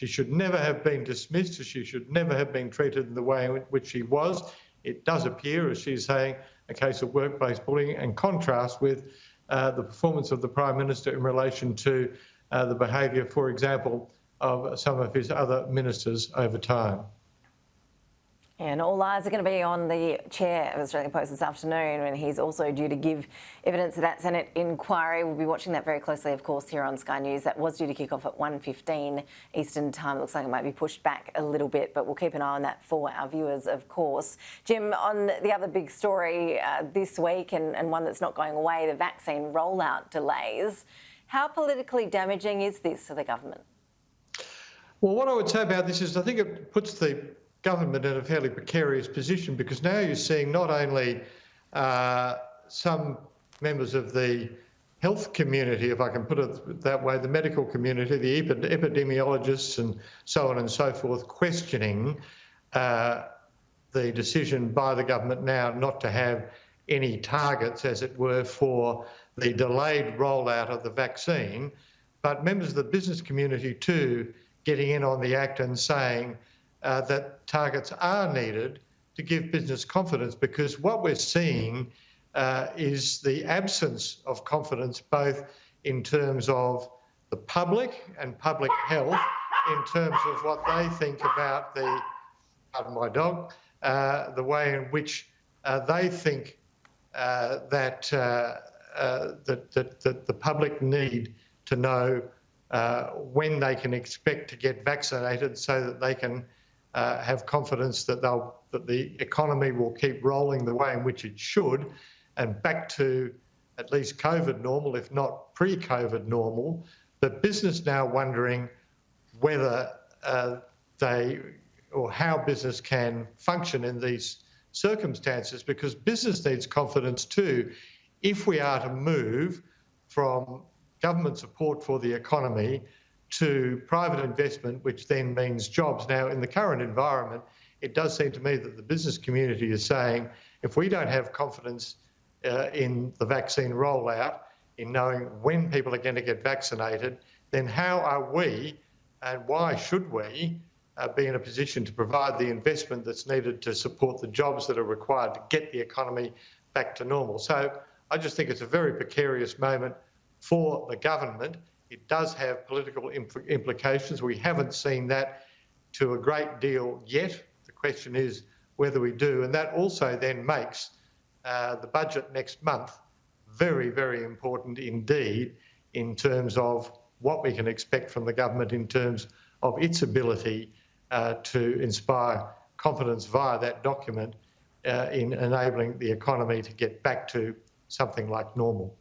She should never have been dismissed. She should never have been treated in the way in which she was. It does appear, as she's saying, a case of workplace bullying, in contrast with the performance of the Prime Minister in relation to the behaviour, for example, of some of his other ministers over time. And all eyes are going to be on the chair of Australian Post this afternoon, and he's also due to give evidence of that Senate inquiry. We'll be watching that very closely, of course, here on Sky News. That was due to kick off at 1:15 Eastern Time. It looks like it might be pushed back a little bit, but we'll keep an eye on that for our viewers, of course. Jim, on the other big story this week, and one that's not going away, the vaccine rollout delays. How politically damaging is this for the government? Well, what I would say about this is I think it puts the government in a fairly precarious position, because now you're seeing not only some members of the health community, if I can put it that way, the medical community, the epidemiologists and so on and so forth, questioning the decision by the government now not to have any targets, as it were, for the delayed rollout of the vaccine, but members of the business community too getting in on the act and saying that targets are needed to give business confidence, because what we're seeing is the absence of confidence, both in terms of the public and public health, in terms of what they think about the, pardon my dog, the way in which they think that the public need to know when they can expect to get vaccinated, so that they can have confidence that the economy will keep rolling the way in which it should, and back to at least COVID normal, if not pre-COVID normal. But business now wondering whether or how business can function in these circumstances, because business needs confidence too if we are to move from government support for the economy to private investment, which then means jobs. Now, in the current environment, it does seem to me that the business community is saying, if we don't have confidence in the vaccine rollout, in knowing when people are going to get vaccinated, then how are we, and why should we, be in a position to provide the investment that's needed to support the jobs that are required to get the economy back to normal? So I just think it's a very precarious moment for the government. It does have political implications. We haven't seen that to a great deal yet. The question is whether we do. And that also then makes the budget next month very, very important indeed, in terms of what we can expect from the government in terms of its ability to inspire confidence via that document in enabling the economy to get back to something like normal.